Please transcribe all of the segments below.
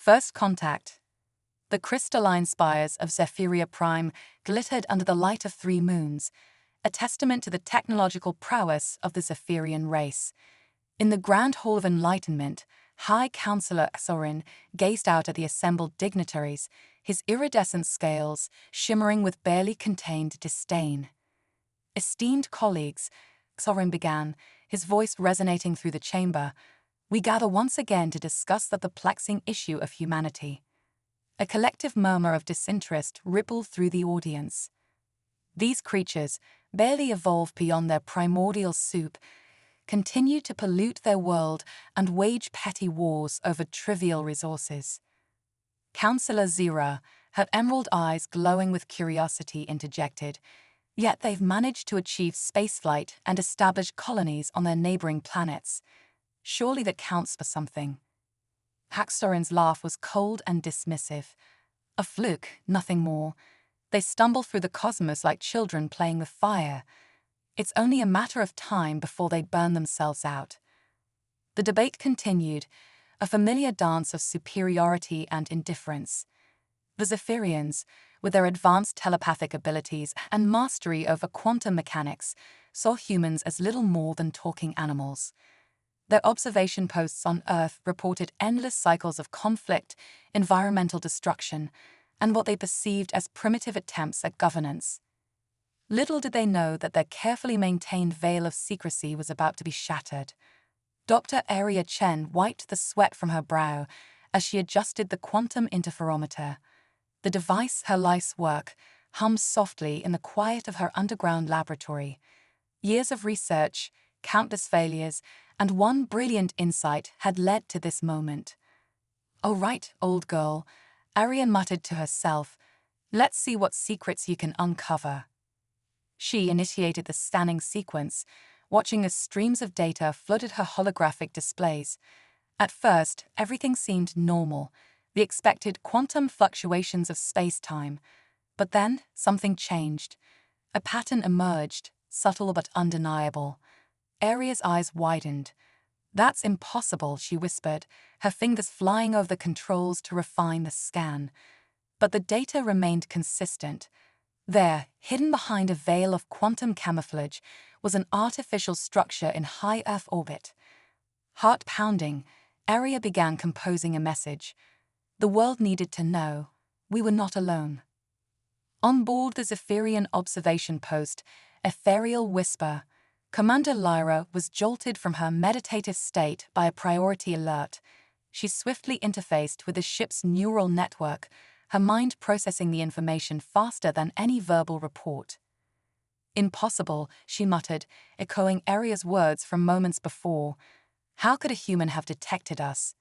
First contact. The crystalline spires of Zephyria Prime glittered under the light of 3 moons, a testament to the technological prowess of the Zephyrian race. In the Grand Hall of Enlightenment, High Counselor Sorin gazed out at the assembled dignitaries, his iridescent scales shimmering with barely contained disdain. Esteemed colleagues, Sorin began, his voice resonating through the chamber, we gather once again to discuss the perplexing issue of humanity. A collective murmur of disinterest rippled through the audience. These creatures, barely evolved beyond their primordial soup, continue to pollute their world and wage petty wars over trivial resources. Counselor Zira, her emerald eyes glowing with curiosity, interjected, yet they've managed to achieve spaceflight and establish colonies on their neighboring planets. Surely that counts for something. Haxorin's laugh was cold and dismissive. A fluke, nothing more. They stumble through the cosmos like children playing with fire. It's only a matter of time before they burn themselves out. The debate continued, a familiar dance of superiority and indifference. The Zephyrians, with their advanced telepathic abilities and mastery over quantum mechanics, saw humans as little more than talking animals. Their observation posts on Earth reported endless cycles of conflict, environmental destruction, and what they perceived as primitive attempts at governance. Little did they know that their carefully maintained veil of secrecy was about to be shattered. Dr. Aria Chen wiped the sweat from her brow as she adjusted the quantum interferometer. The device, her life's work, hummed softly in the quiet of her underground laboratory. Years of research, countless failures, and one brilliant insight had led to this moment. "Oh right, old girl," Arian muttered to herself, "let's see what secrets you can uncover." She initiated the scanning sequence, watching as streams of data flooded her holographic displays. At first, everything seemed normal, the expected quantum fluctuations of space-time. But then, something changed. A pattern emerged, subtle but undeniable. Aria's eyes widened. "That's impossible," she whispered, her fingers flying over the controls to refine the scan. But the data remained consistent. There, hidden behind a veil of quantum camouflage, was an artificial structure in high Earth orbit. Heart pounding, Aria began composing a message. The world needed to know we were not alone. On board the Zephyrian observation post, ethereal whisper, Commander Lyra was jolted from her meditative state by a priority alert. She swiftly interfaced with the ship's neural network, her mind processing the information faster than any verbal report. "Impossible," she muttered, echoing Aria's words from moments before. How could a human have detected us?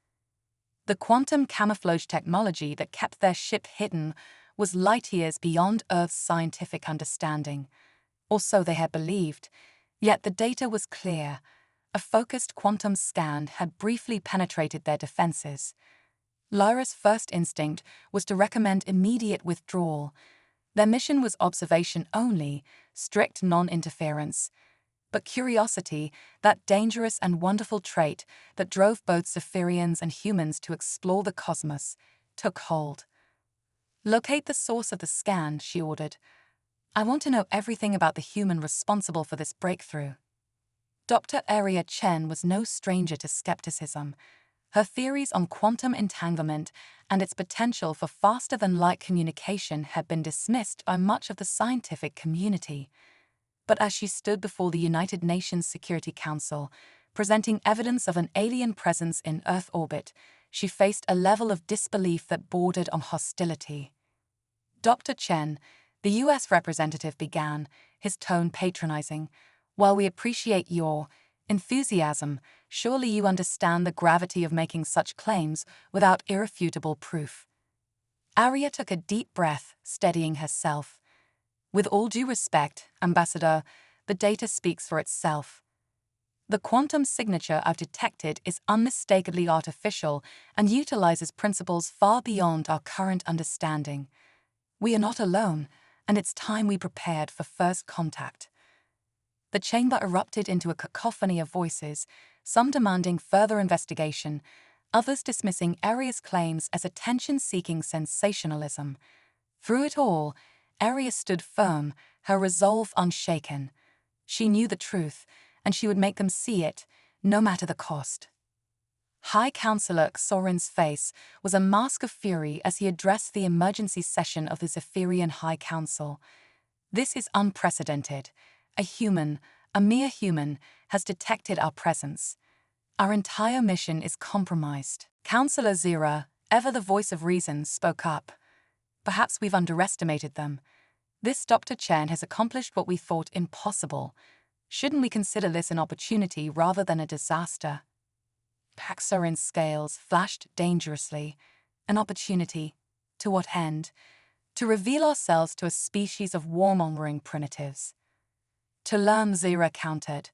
The quantum camouflage technology that kept their ship hidden was light years beyond Earth's scientific understanding. Or so they had believed. Yet the data was clear. A focused quantum scan had briefly penetrated their defenses. Lyra's first instinct was to recommend immediate withdrawal. Their mission was observation only, strict non-interference. But curiosity, that dangerous and wonderful trait that drove both Zephyrians and humans to explore the cosmos, took hold. "Locate the source of the scan," she ordered. "I want to know everything about the human responsible for this breakthrough." Dr. Aria Chen was no stranger to skepticism. Her theories on quantum entanglement and its potential for faster-than-light communication had been dismissed by much of the scientific community. But as she stood before the United Nations Security Council, presenting evidence of an alien presence in Earth orbit, she faced a level of disbelief that bordered on hostility. "Dr. Chen," the U.S. representative began, his tone patronizing, "while we appreciate your enthusiasm, surely you understand the gravity of making such claims without irrefutable proof." Aria took a deep breath, steadying herself. "With all due respect, Ambassador, the data speaks for itself. The quantum signature I've detected is unmistakably artificial and utilizes principles far beyond our current understanding. We are not alone, and it's time we prepared for first contact." The chamber erupted into a cacophony of voices, some demanding further investigation, others dismissing Aria's claims as attention-seeking sensationalism. Through it all, Aria stood firm, her resolve unshaken. She knew the truth, and she would make them see it, no matter the cost. High Counselor Xorin's face was a mask of fury as he addressed the emergency session of the Zephyrian High Council. This is unprecedented. A mere human, has detected our presence. Our entire mission is compromised. Counselor Zira, ever the voice of reason, spoke up. Perhaps we've underestimated them. This Dr. Chen has accomplished what we thought impossible. Shouldn't we consider this an opportunity rather than a disaster? Xorin's scales flashed dangerously. An opportunity. To what end? To reveal ourselves to a species of warmongering primitives. To learn, Zira countered.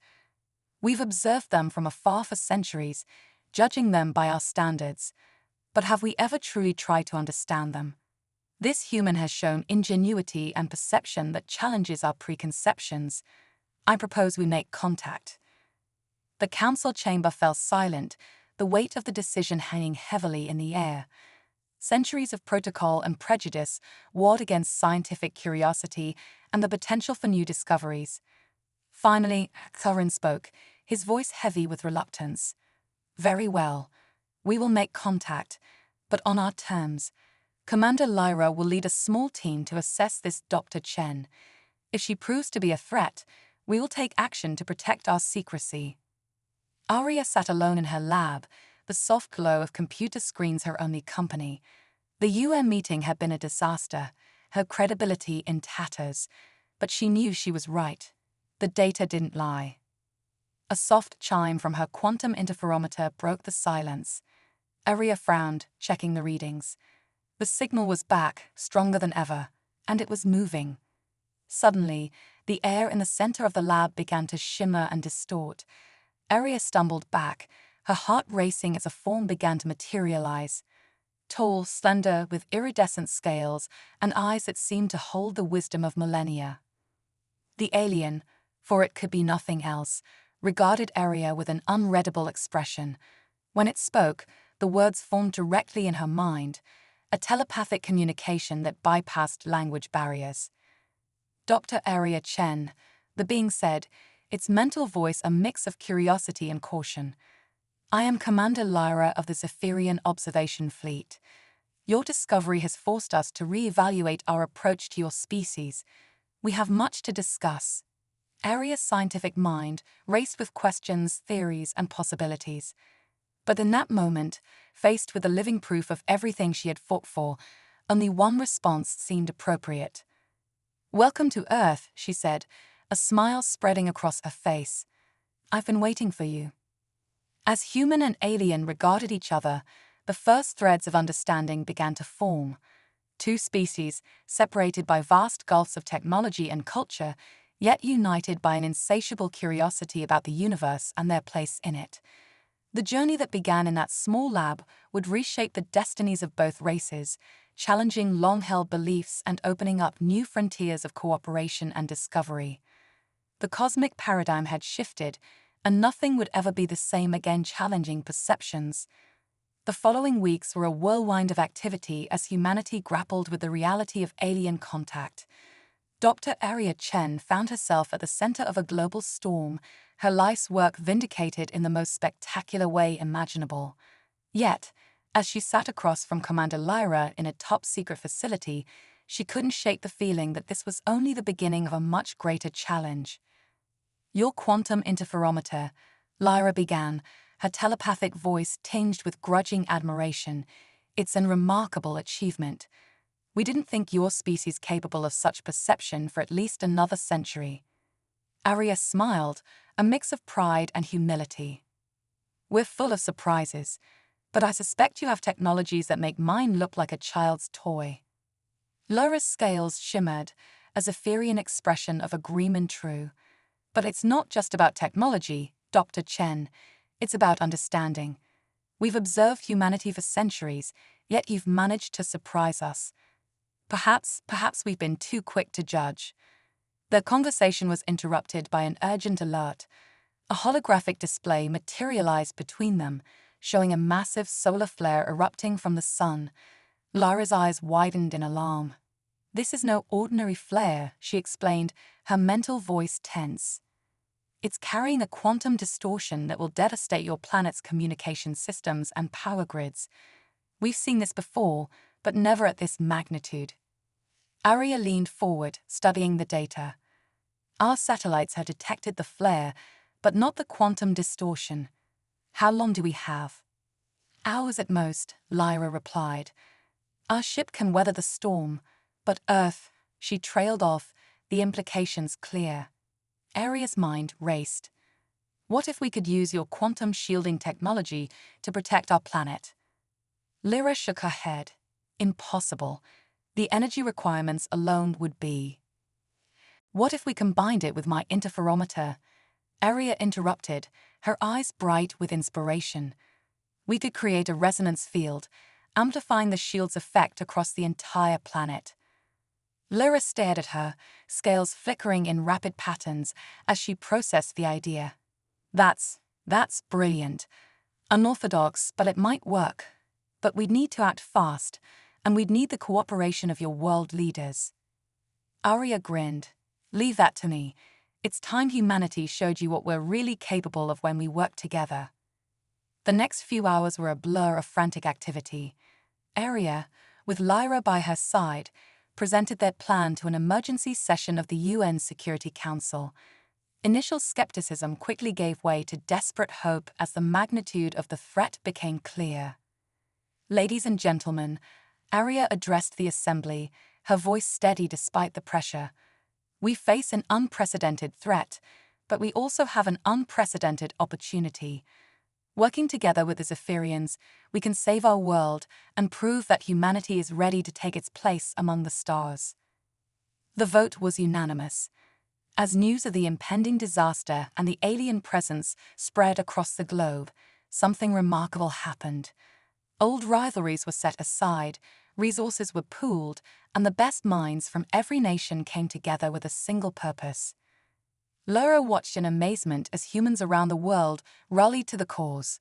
We've observed them from afar for centuries, judging them by our standards. But have we ever truly tried to understand them? This human has shown ingenuity and perception that challenges our preconceptions. I propose we make contact. The council chamber fell silent, the weight of the decision hanging heavily in the air. Centuries of protocol and prejudice warred against scientific curiosity and the potential for new discoveries. Finally, Xorin spoke, his voice heavy with reluctance. Very well. We will make contact, but on our terms. Commander Lyra will lead a small team to assess this Dr. Chen. If she proves to be a threat, we will take action to protect our secrecy. Aria sat alone in her lab, the soft glow of computer screens her only company. The UN meeting had been a disaster, her credibility in tatters, but she knew she was right. The data didn't lie. A soft chime from her quantum interferometer broke the silence. Aria frowned, checking the readings. The signal was back, stronger than ever, and it was moving. Suddenly, the air in the center of the lab began to shimmer and distort. Aria stumbled back, her heart racing as a form began to materialize. Tall, slender, with iridescent scales and eyes that seemed to hold the wisdom of millennia. The alien, for it could be nothing else, regarded Aria with an unreadable expression. When it spoke, the words formed directly in her mind, a telepathic communication that bypassed language barriers. Dr. Aria Chen, the being said, its mental voice a mix of curiosity and caution. I am Commander Lyra of the Zephyrian Observation Fleet. Your discovery has forced us to re-evaluate our approach to your species. We have much to discuss. Aria's scientific mind raced with questions, theories, and possibilities. But in that moment, faced with the living proof of everything she had fought for, only one response seemed appropriate. Welcome to Earth, she said, a smile spreading across her face. I've been waiting for you. As human and alien regarded each other, the first threads of understanding began to form. Two species, separated by vast gulfs of technology and culture, yet united by an insatiable curiosity about the universe and their place in it. The journey that began in that small lab would reshape the destinies of both races, challenging long-held beliefs and opening up new frontiers of cooperation and discovery. The cosmic paradigm had shifted, and nothing would ever be the same again, challenging perceptions. The following weeks were a whirlwind of activity as humanity grappled with the reality of alien contact. Dr. Aria Chen found herself at the center of a global storm, her life's work vindicated in the most spectacular way imaginable. Yet, as she sat across from Commander Lyra in a top-secret facility, she couldn't shake the feeling that this was only the beginning of a much greater challenge. Your quantum interferometer, Lyra began, her telepathic voice tinged with grudging admiration. It's an remarkable achievement. We didn't think your species capable of such perception for at least another century. Aria smiled, a mix of pride and humility. We're full of surprises, but I suspect you have technologies that make mine look like a child's toy. Lyra's scales shimmered, a Zephyrian expression of agreement true. But it's not just about technology, Dr. Chen. It's about understanding. We've observed humanity for centuries, yet you've managed to surprise us. Perhaps we've been too quick to judge. Their conversation was interrupted by an urgent alert. A holographic display materialized between them, showing a massive solar flare erupting from the sun. Lyra's eyes widened in alarm. "This is no ordinary flare," she explained, her mental voice tense. "It's carrying a quantum distortion that will devastate your planet's communication systems and power grids. We've seen this before, but never at this magnitude." Arya leaned forward, studying the data. "Our satellites had detected the flare, but not the quantum distortion. How long do we have?" "Hours at most," Lyra replied. "Our ship can weather the storm, but Earth," she trailed off, the implications clear. Arya's mind raced. "What if we could use your quantum shielding technology to protect our planet?" Lyra shook her head. "Impossible. The energy requirements alone would be." "What if we combined it with my interferometer?" Arya interrupted, her eyes bright with inspiration. "We could create a resonance field, amplifying the shield's effect across the entire planet." Lyra stared at her, scales flickering in rapid patterns as she processed the idea. That's brilliant. Unorthodox, but it might work. But we'd need to act fast, and we'd need the cooperation of your world leaders." Arya grinned. "Leave that to me. It's time humanity showed you what we're really capable of when we work together." The next few hours were a blur of frantic activity. Arya, with Lyra by her side, presented their plan to an emergency session of the UN Security Council. Initial skepticism quickly gave way to desperate hope as the magnitude of the threat became clear. "Ladies and gentlemen," Arya addressed the assembly, her voice steady despite the pressure. "We face an unprecedented threat, but we also have an unprecedented opportunity. Working together with the Zephyrians, we can save our world and prove that humanity is ready to take its place among the stars." The vote was unanimous. As news of the impending disaster and the alien presence spread across the globe, something remarkable happened. Old rivalries were set aside, resources were pooled, and the best minds from every nation came together with a single purpose. Lyra watched in amazement as humans around the world rallied to the cause.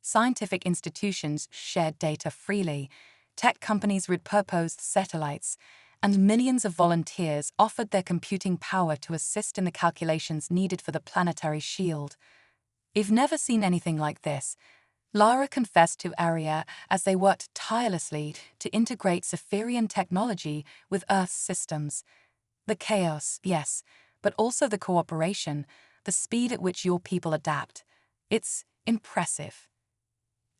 Scientific institutions shared data freely, tech companies repurposed satellites, and millions of volunteers offered their computing power to assist in the calculations needed for the planetary shield. "I've never seen anything like this," Lyra confessed to Arya as they worked tirelessly to integrate Zephyrian technology with Earth's systems. "The chaos, yes, but also the cooperation, the speed at which your people adapt. It's impressive."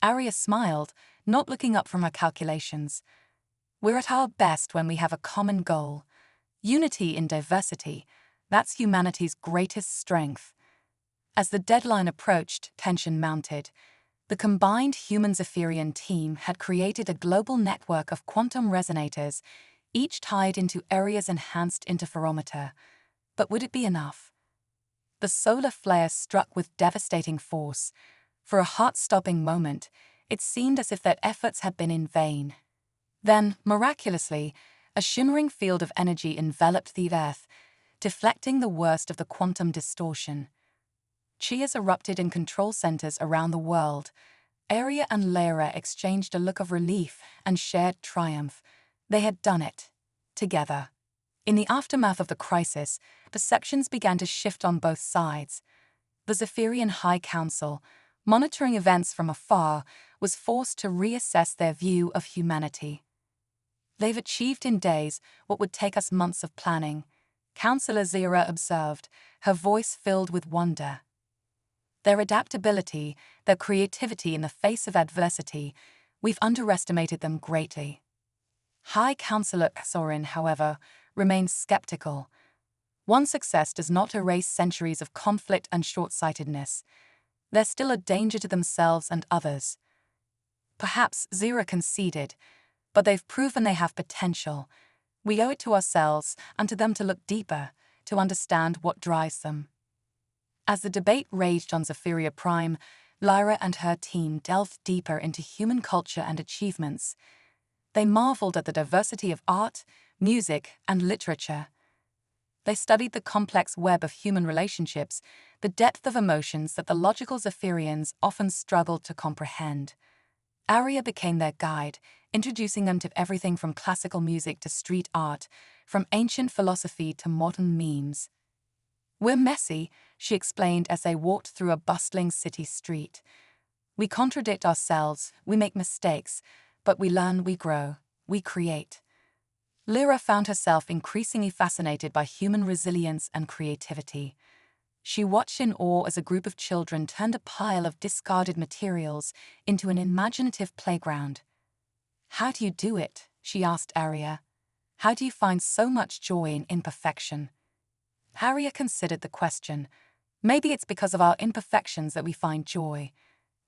Arya smiled, not looking up from her calculations. "We're at our best when we have a common goal. Unity in diversity, that's humanity's greatest strength." As the deadline approached, tension mounted. The combined human-Zephyrian team had created a global network of quantum resonators, each tied into Arya's enhanced interferometer. But would it be enough? The solar flare struck with devastating force. For a heart-stopping moment, it seemed as if their efforts had been in vain. Then, miraculously, a shimmering field of energy enveloped the Earth, deflecting the worst of the quantum distortion. Cheers erupted in control centers around the world. Arya and Lyra exchanged a look of relief and shared triumph. They had done it. Together. In the aftermath of the crisis, perceptions began to shift on both sides. The Zephyrian High Council, monitoring events from afar, was forced to reassess their view of humanity. "They've achieved in days what would take us months of planning," Councillor Zira observed, her voice filled with wonder. "Their adaptability, their creativity in the face of adversity, we've underestimated them greatly." High Councillor Sorin, however, remained skeptical. One success does not erase centuries of conflict and short-sightedness. They're still a danger to themselves and others. Perhaps Zira conceded, but they've proven they have potential. We owe it to ourselves and to them to look deeper, to understand what drives them. As the debate raged on Zephyria Prime, Lyra and her team delved deeper into human culture and achievements. They marveled at the diversity of art, music, and literature. They studied the complex web of human relationships, the depth of emotions that the logical Zephyrians often struggled to comprehend. Aria became their guide, introducing them to everything from classical music to street art, from ancient philosophy to modern memes. "We're messy," she explained as they walked through a bustling city street. "We contradict ourselves, we make mistakes, but we learn, we grow, we create." Lyra found herself increasingly fascinated by human resilience and creativity. She watched in awe as a group of children turned a pile of discarded materials into an imaginative playground. "How do you do it?" she asked Aria. "How do you find so much joy in imperfection?" Aria considered the question. "Maybe it's because of our imperfections that we find joy.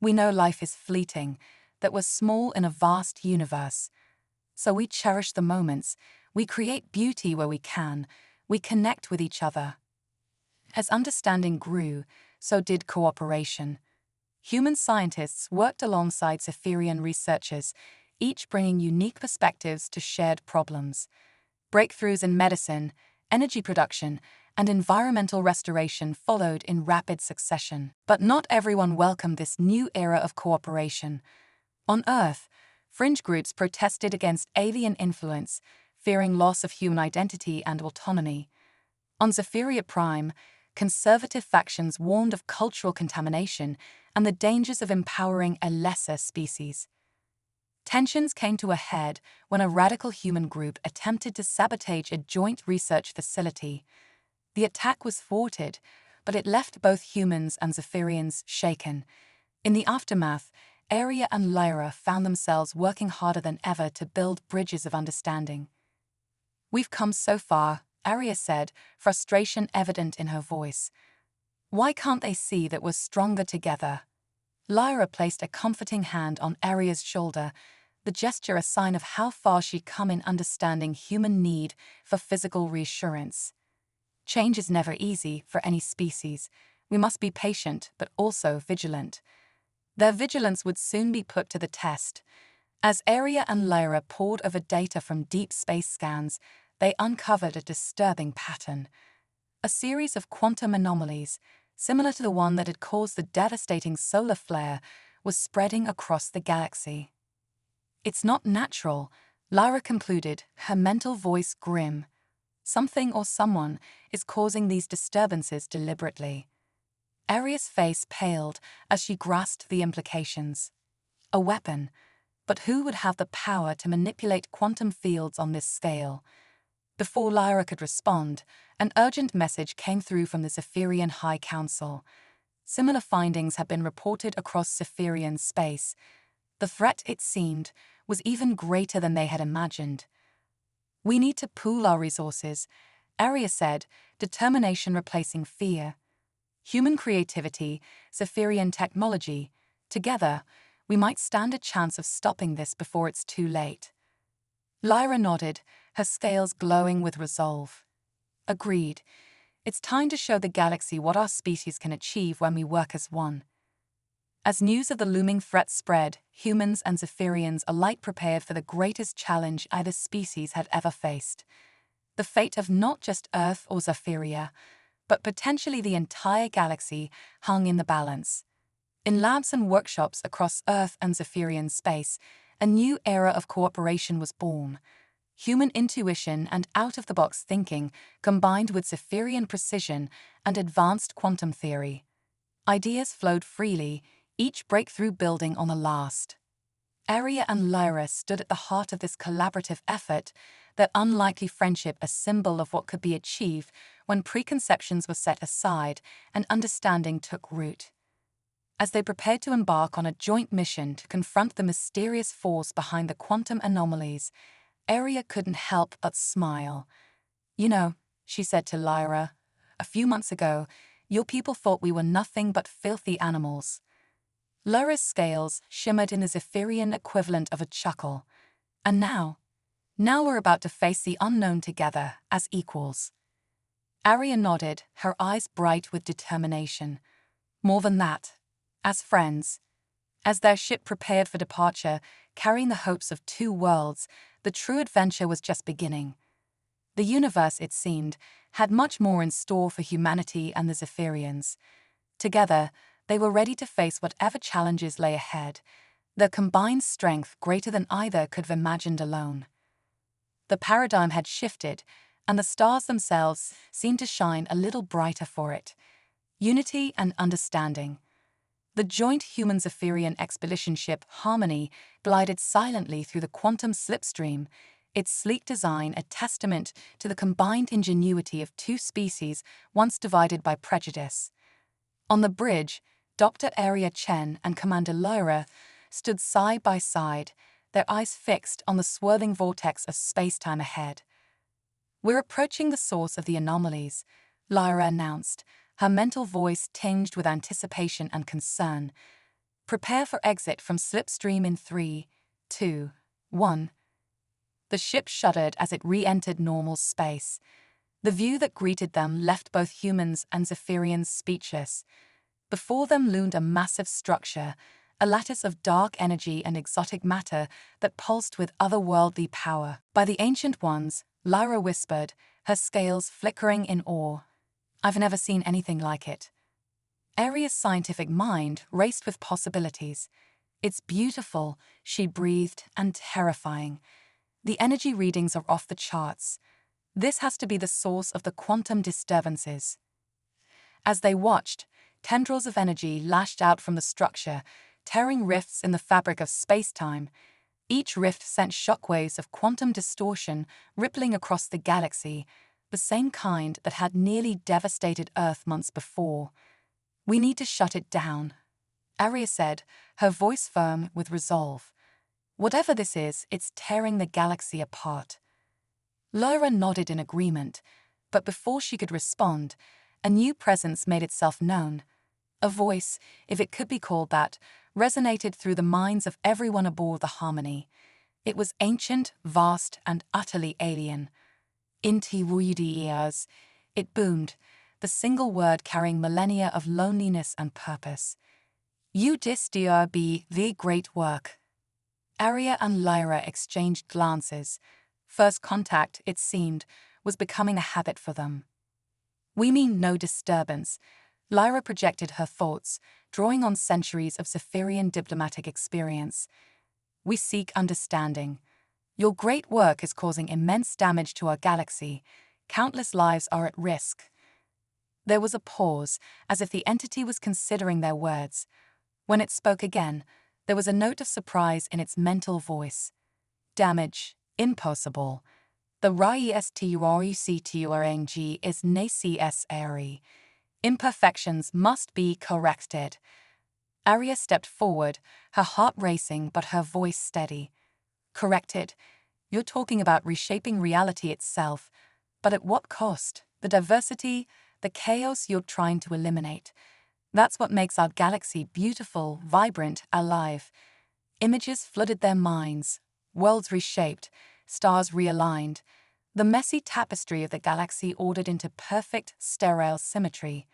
We know life is fleeting, that we're small in a vast universe. So we cherish the moments, we create beauty where we can, we connect with each other." As understanding grew, so did cooperation. Human scientists worked alongside Zephyrian researchers, each bringing unique perspectives to shared problems. Breakthroughs in medicine, energy production, and environmental restoration followed in rapid succession. But not everyone welcomed this new era of cooperation. On Earth, fringe groups protested against alien influence, fearing loss of human identity and autonomy. On Zephyria Prime, conservative factions warned of cultural contamination and the dangers of empowering a lesser species. Tensions came to a head when a radical human group attempted to sabotage a joint research facility. The attack was thwarted, but it left both humans and Zephyrians shaken. In the aftermath, Aria and Lyra found themselves working harder than ever to build bridges of understanding. "We've come so far," Aria said, frustration evident in her voice. "Why can't they see that we're stronger together?" Lyra placed a comforting hand on Aria's shoulder, the gesture a sign of how far she'd come in understanding human need for physical reassurance. "Change is never easy for any species. We must be patient, but also vigilant." Their vigilance would soon be put to the test. As Aria and Lyra pored over data from deep space scans, they uncovered a disturbing pattern. A series of quantum anomalies, similar to the one that had caused the devastating solar flare, was spreading across the galaxy. "It's not natural," Lyra concluded, her mental voice grim. "Something or someone is causing these disturbances deliberately." Aria's face paled as she grasped the implications. A weapon, but who would have the power to manipulate quantum fields on this scale? Before Lyra could respond, an urgent message came through from the Zephyrian High Council. Similar findings had been reported across Zephyrian space. The threat, it seemed, was even greater than they had imagined. "We need to pool our resources," Aria said, determination replacing fear. "Human creativity, Zephyrian technology, together, we might stand a chance of stopping this before it's too late." Lyra nodded, her scales glowing with resolve. "Agreed. It's time to show the galaxy what our species can achieve when we work as one." As news of the looming threat spread, humans and Zephyrians alike prepared for the greatest challenge either species had ever faced. The fate of not just Earth or Zephyria, but potentially the entire galaxy, hung in the balance. In labs and workshops across Earth and Zephyrian space, a new era of cooperation was born. Human intuition and out-of-the-box thinking combined with Zephyrian precision and advanced quantum theory. Ideas flowed freely, each breakthrough building on the last. Aria and Lyra stood at the heart of this collaborative effort, their unlikely friendship a symbol of what could be achieved when preconceptions were set aside and understanding took root. As they prepared to embark on a joint mission to confront the mysterious force behind the quantum anomalies, Aria couldn't help but smile. "You know," she said to Lyra, "a few months ago, your people thought we were nothing but filthy animals." Lyra's scales shimmered in the Zephyrian equivalent of a chuckle. "And now we're about to face the unknown together as equals." Aria nodded, her eyes bright with determination. "More than that, as friends." As their ship prepared for departure, carrying the hopes of two worlds, the true adventure was just beginning. The universe, it seemed, had much more in store for humanity and the Zephyrians. Together, they were ready to face whatever challenges lay ahead, their combined strength greater than either could have imagined alone. The paradigm had shifted, and the stars themselves seemed to shine a little brighter for it. Unity and understanding. The joint human-Zephyrian expedition ship Harmony glided silently through the quantum slipstream, its sleek design a testament to the combined ingenuity of two species once divided by prejudice. On the bridge, Dr. Aria Chen and Commander Lyra stood side by side, their eyes fixed on the swirling vortex of space-time ahead. "We're approaching the source of the anomalies," Lyra announced, her mental voice tinged with anticipation and concern. "Prepare for exit from slipstream in 3, 2, 1. The ship shuddered as it re-entered normal space. The view that greeted them left both humans and Zephyrians speechless. Before them loomed a massive structure, a lattice of dark energy and exotic matter that pulsed with otherworldly power. "By the Ancient Ones," Lyra whispered, her scales flickering in awe. "I've never seen anything like it." Aria's scientific mind raced with possibilities. "It's beautiful," she breathed, "and terrifying. The energy readings are off the charts. This has to be the source of the quantum disturbances." As they watched, tendrils of energy lashed out from the structure, tearing rifts in the fabric of space-time. Each rift sent shockwaves of quantum distortion rippling across the galaxy, the same kind that had nearly devastated Earth months before. "We need to shut it down," Aria said, her voice firm with resolve. "Whatever this is, it's tearing the galaxy apart." Lyra nodded in agreement, but before she could respond, a new presence made itself known. A voice, if it could be called that, resonated through the minds of everyone aboard the Harmony. It was ancient, vast, and utterly alien. "Inti Wuyudias," it boomed, the single word carrying millennia of loneliness and purpose. "You distia be the great work." Aria and Lyra exchanged glances. First contact, it seemed, was becoming a habit for them. "We mean no disturbance," Lyra projected her thoughts, drawing on centuries of Zephyrian diplomatic experience. "We seek understanding. Your great work is causing immense damage to our galaxy. Countless lives are at risk." There was a pause, as if the entity was considering their words. When it spoke again, there was a note of surprise in its mental voice. "Damage, impossible. The RESTURUCTURNG is necessary. Imperfections must be corrected." Aria stepped forward, her heart racing but her voice steady. "Corrected? You're talking about reshaping reality itself, but at what cost? The diversity, the chaos you're trying to eliminate. That's what makes our galaxy beautiful, vibrant, alive." Images flooded their minds, worlds reshaped, stars realigned, the messy tapestry of the galaxy ordered into perfect, sterile symmetry.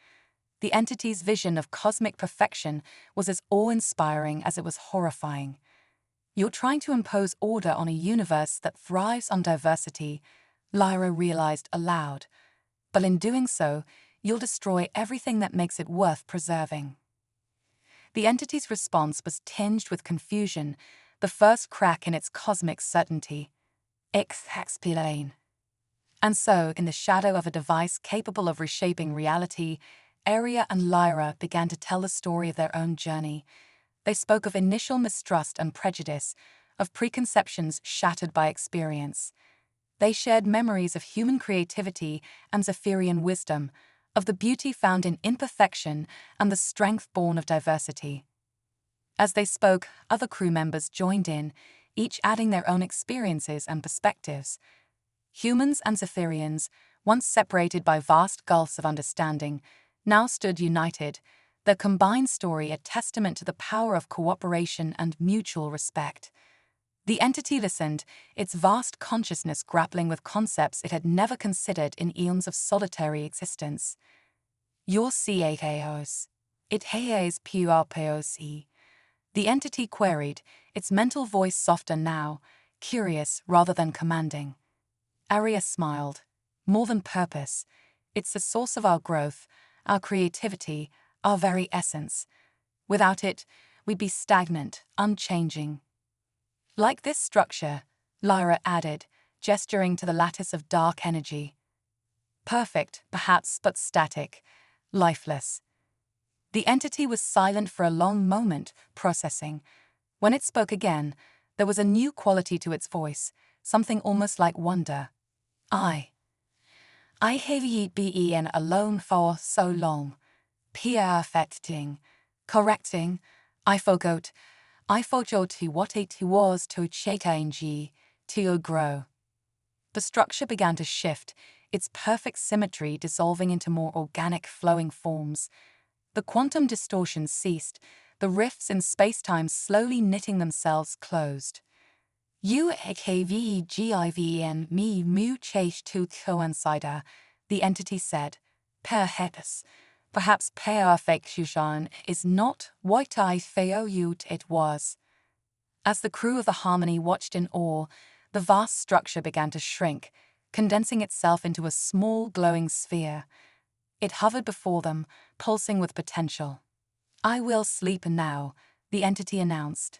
The entity's vision of cosmic perfection was as awe-inspiring as it was horrifying. "You're trying to impose order on a universe that thrives on diversity," Lyra realized aloud. "But in doing so, you'll destroy everything that makes it worth preserving." The entity's response was tinged with confusion, the first crack in its cosmic certainty. "Explain." And so, in the shadow of a device capable of reshaping reality, Aria and Lyra began to tell the story of their own journey. They spoke of initial mistrust and prejudice, of preconceptions shattered by experience. They shared memories of human creativity and Zephyrian wisdom, of the beauty found in imperfection and the strength born of diversity. As they spoke, other crew members joined in, each adding their own experiences and perspectives. Humans and Zephyrians, once separated by vast gulfs of understanding, now stood united, their combined story a testament to the power of cooperation and mutual respect. The entity listened, its vast consciousness grappling with concepts it had never considered in eons of solitary existence. "Your CAOs. It has PURPOC." The entity queried, its mental voice softer now, curious rather than commanding. Aria smiled. "More than purpose. It's the source of our growth, our creativity, our very essence. Without it, we'd be stagnant, unchanging. Like this structure, Lyra added, gesturing to the lattice of dark energy. Perfect, perhaps, but static, lifeless. The entity was silent for a long moment, processing. When it spoke again, there was a new quality to its voice, something almost like wonder. I have been alone for so long. Perfecting, correcting. I forgot what it was to change, to grow. The structure began to shift, its perfect symmetry dissolving into more organic flowing forms. The quantum distortions ceased, the rifts in space-time slowly knitting themselves closed. UAKVGIVN me mu chase to coincide, the entity said. Perhaps perfection is not what I thought it was. As the crew of the Harmony watched in awe, the vast structure began to shrink, condensing itself into a small glowing sphere. It hovered before them, pulsing with potential. I will sleep now, the entity announced.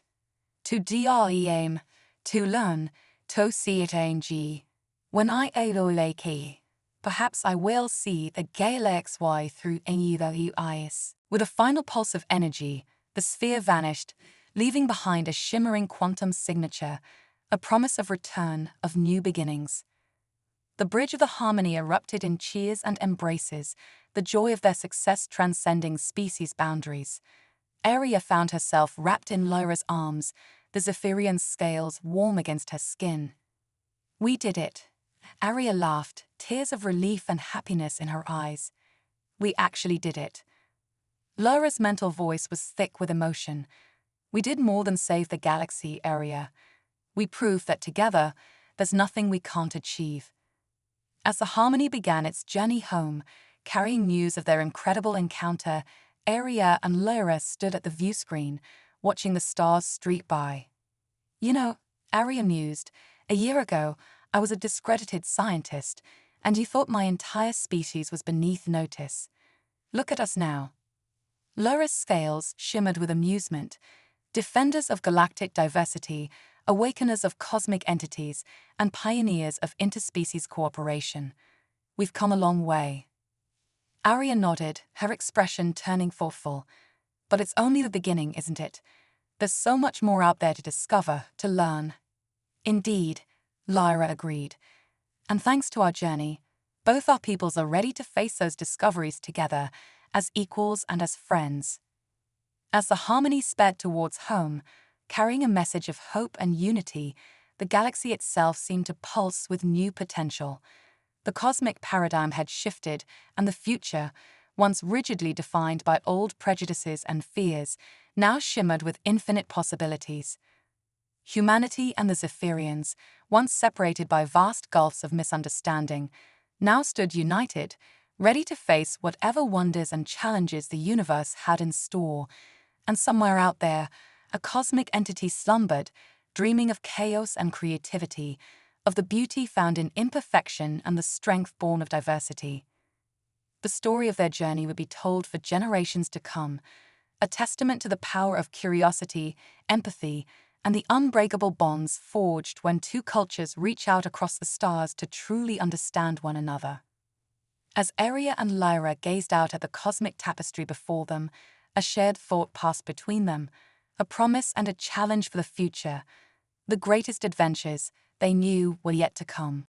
To dream, to learn, to see it change. When I awake, perhaps I will see the Galactic through either eyes. With a final pulse of energy, the sphere vanished, leaving behind a shimmering quantum signature, a promise of return, of new beginnings. The bridge of the Harmony erupted in cheers and embraces, the joy of their success transcending species boundaries. Aria found herself wrapped in Lyra's arms, the Zephyrian scales warm against her skin. We did it. Aria laughed, tears of relief and happiness in her eyes. We actually did it. Lyra's mental voice was thick with emotion. We did more than save the galaxy, Aria. We proved that together, there's nothing we can't achieve. As the Harmony began its journey home, carrying news of their incredible encounter, Aria and Lyra stood at the view screen, watching the stars streak by. You know, Aria mused, a year ago, I was a discredited scientist, and you thought my entire species was beneath notice. Look at us now. Lyra's scales shimmered with amusement. Defenders of galactic diversity, awakeners of cosmic entities, and pioneers of interspecies cooperation. We've come a long way. Aria nodded, her expression turning thoughtful. But it's only the beginning, isn't it? There's so much more out there to discover, to learn. Indeed, Lyra agreed. And thanks to our journey, both our peoples are ready to face those discoveries together, as equals and as friends. As the Harmony sped towards home, carrying a message of hope and unity, the galaxy itself seemed to pulse with new potential. The cosmic paradigm had shifted, and the future, once rigidly defined by old prejudices and fears, now shimmered with infinite possibilities. Humanity and the Zephyrians, once separated by vast gulfs of misunderstanding, now stood united, ready to face whatever wonders and challenges the universe had in store. And somewhere out there, a cosmic entity slumbered, dreaming of chaos and creativity, of the beauty found in imperfection and the strength born of diversity. The story of their journey would be told for generations to come, a testament to the power of curiosity, empathy, and the unbreakable bonds forged when two cultures reach out across the stars to truly understand one another. As Aria and Lyra gazed out at the cosmic tapestry before them, a shared thought passed between them, a promise and a challenge for the future. The greatest adventures, they knew, were yet to come.